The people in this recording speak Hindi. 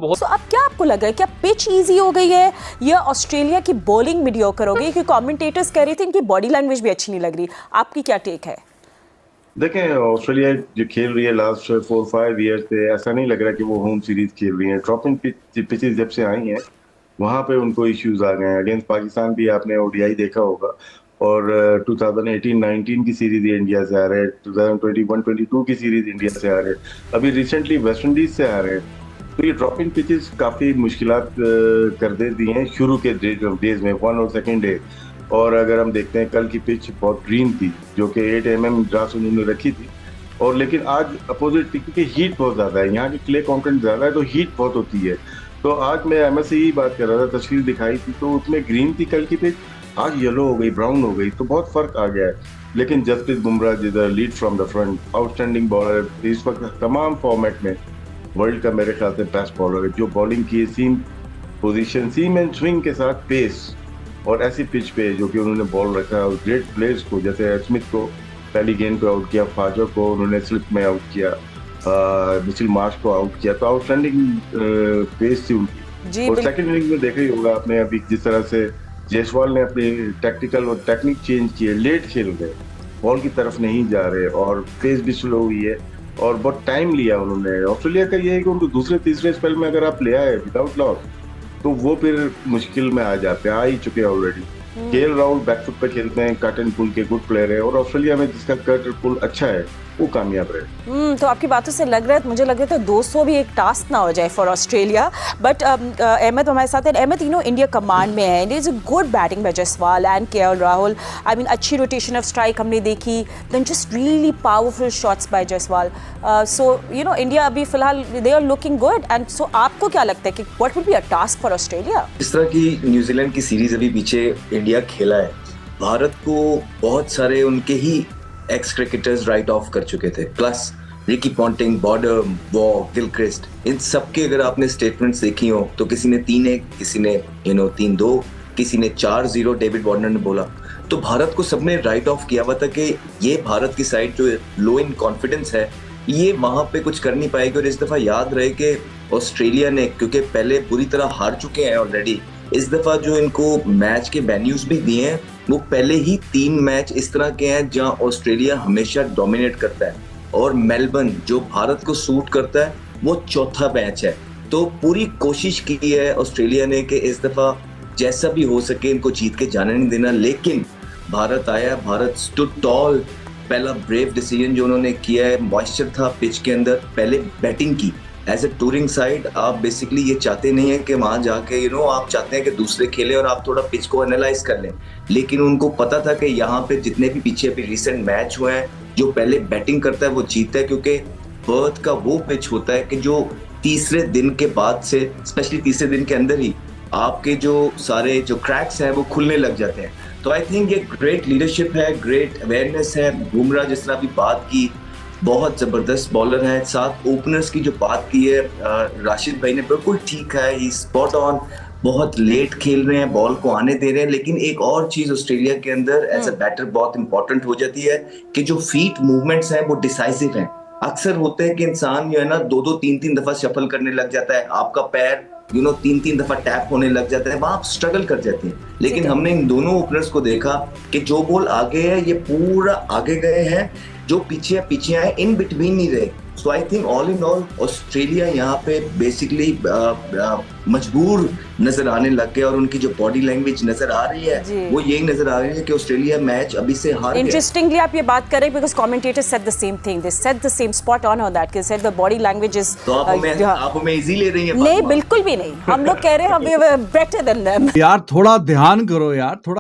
बहुत। तो अब क्या आपको लगा है क्या पिच इजी हो गई है या ऑस्ट्रेलिया की बॉलिंग मीडियोकर हो गई? क्योंकि कमेंटेटर्स कह रहे थे इनकी बॉडी लैंग्वेज भी अच्छी नहीं लग रही, आपकी क्या टेक है? देखें, ऑस्ट्रेलिया जो खेल रही है लास्ट 4-5 ईयर से, ऐसा नहीं लग रहा कि वो होम सीरीज खेल रही है। ड्रॉपिंग पिचेस जब से आई हैं वहां पे उनको इश्यूज आ गए हैं। अगेंस्ट पाकिस्तान भी आपने ओडीआई देखा होगा, और 2018-19 की सीरीज इंडिया से आ रहे हैं, 2021-22 की सीरीज इंडिया से आ रहे हैं, अभी रिसेंटली वेस्ट इंडीज से आ रहे हैं। तो ये ड्रॉपिंग पिचेस काफी मुश्किलात कर देती हैं शुरू के डेज में, 1 और 2 डे। और अगर हम देखते हैं, कल की पिच बहुत ग्रीन थी, जो कि 8 mm ग्रास उन्होंने रखी थी। और लेकिन आज अपोजिट, क्योंकि हीट बहुत ज्यादा है यहाँ की, क्ले कंटेंट ज्यादा है तो हीट बहुत होती है। तो आज मैं एमएस से ही बात कर रहा था, तस्वीर दिखाई थी तो उसमें ग्रीन थी कल की पिच, आज येलो हो गई, ब्राउन हो गई, तो बहुत फर्क आ गया है। लेकिन जसप्रीत बुमराह जिधर lead from the front, outstanding bowler, इस वक्त तमाम फॉर्मेट में वर्ल्ड का मेरे ख्याल से बेस्ट बॉलर है, जो बॉलिंग की सीम पोजीशन, सीम एंड स्विंग के साथ पेस, और ऐसी पिच पे जो कि उन्होंने बॉल रखा है, ग्रेट प्लेयर्स को, जैसे स्मिथ को पहली गेंद पे आउट किया, फाजर को उन्होंने स्लिप में आउट किया, मिचेल मार्श को आउट किया, तो आउटस्टैंडिंग पेस थी उनकी। और सेकंड इनिंग में देखा ही होगा आपने, अभी जिस तरह से जायसवाल ने अपनी टैक्टिकल और टेक्निक चेंज किए, लेट खेल गए, बॉल की तरफ नहीं जा रहे, और पेस भी स्लो हुई है, और बहुत टाइम लिया उन्होंने। ऑस्ट्रेलिया का ये है कि उनको दूसरे तीसरे स्पेल में अगर आप ले आए विदाउट लॉस, तो वो फिर मुश्किल में आ जाते हैं, आ ही चुके हैं ऑलरेडी। केएल राहुल बैकफुट पे खेलते हैं, कट एंड पुल के गुड प्लेयर है, और ऑस्ट्रेलिया में जिसका कट और पुल अच्छा है वो कामयाब रहे। तो आपकी बातों से लग रहा है, मुझे लग रहा था 200 भी एक टास्क ना हो जाए फॉर ऑस्ट्रेलिया। बट अहमद हमारे साथ है। अहमद, इंडिया कमांड में है, it is a good batting by Jaiswal and KL Rahul. I mean अच्छी रोटेशन ऑफ स्ट्राइक हमने देखी, then just really powerful shots by Jaiswal. So India अभी फिलहाल they are looking good. And so आपको क्या लगता है कि what would be a task for Australia? इस तरह की न्यूजीलैंड की सीरीज अभी पीछे इंडिया खेला है, भारत को बहुत सारे उनके ही एक्स क्रिकेटर्स राइट ऑफ कर चुके थे, plus Ricky Ponting, Border, Waugh, Gilchrist, इन सबके अगर आपने स्टेटमेंट्स देखी हो तो किसी ने 3-1, किसी ने 3-2, किसी ने 4-0 डेविड वार्नर ने बोला। तो भारत को सबने राइट ऑफ किया हुआ था कि ये भारत की साइड जो लो इन कॉन्फिडेंस है, ये वहां पे कुछ कर नहीं पाएगी। और इस दफा याद रहे कि ऑस्ट्रेलिया ने, क्योंकि पहले बुरी तरह हार चुके हैं ऑलरेडी, इस दफा जो इनको मैच के वेन्यूज भी दिए हैं, वो पहले ही 3 मैच इस तरह के हैं जहां ऑस्ट्रेलिया हमेशा डोमिनेट करता है, और मेलबर्न जो भारत को सूट करता है वो चौथा मैच है। तो पूरी कोशिश की है ऑस्ट्रेलिया ने कि इस दफा जैसा भी हो सके इनको जीत के जाने नहीं देना। लेकिन भारत आया, भारत स्टूड टॉल। पहला ब्रेव डिसीजन जो उन्होंने किया है, मॉइस्चर था पिच के अंदर, पहले बैटिंग की। एज ए टूरिंग साइड आप बेसिकली ये चाहते नहीं है कि वहां जाके आप चाहते हैं कि दूसरे खेलें और आप थोड़ा पिच को एनालाइज कर लें। लेकिन उनको पता था कि यहाँ पे जितने भी पीछे भी रिसेंट मैच हुए हैं, जो पहले बैटिंग करता है वो जीतता है, क्योंकि पर्थ का वो पिच होता है कि जो तीसरे दिन के बाद से, स्पेशली तीसरे दिन के अंदर ही आपके जो सारे जो क्रैक्स हैं वो खुलने लग जाते हैं। तो आई थिंक ये ग्रेट लीडरशिप है, ग्रेट अवेयरनेस है। बुमराह जिस तरह अभी बात की, बहुत जबरदस्त बॉलर है। साथ ओपनर्स की जो बात की है राशिद भाई ने, बिल्कुल ठीक है, ही स्पॉट ऑन। बहुत लेट खेल रहे हैं, बॉल को आने दे रहे हैं। लेकिन एक और चीज ऑस्ट्रेलिया के अंदर एज अ बैटर बहुत इंपॉर्टेंट हो जाती है कि जो फीट मूवमेंट्स हैं वो डिसाइसिव हैं। अक्सर होते हैं कि इंसान जो है ना 2-2, 3-3 दफा शफल करने लग जाता है, आपका पैर 3-3 दफा टैप होने लग जाता है, वहां आप स्ट्रगल कर जाते हैं। लेकिन हमने इन दोनों ओपनर्स को देखा कि जो बॉल आगे है ये पूरा आगे गए हैं, जो पीछे आए इन बिटवीन नहीं रहे। So I think all in all Australia यहाँ पे बेसिकली मजबूर नजर आने लग गया, और उनकी जो बॉडी लैंग्वेज नजर आ रही है वो यही नजर आ रही है कि ऑस्ट्रेलिया मैच अभी से हार गया। इंटरेस्टिंगली आप ये बात करें, because commentators said the same thing, they said the same, spot on that, कि said the body language is. तो आप हमें इजी ले रही हैं? नहीं, बिल्कुल भी नहीं, हम लोग कह रहे हैं हम बेटर देन देम। यार थोड़ा ध्यान करो यार, थोड़ा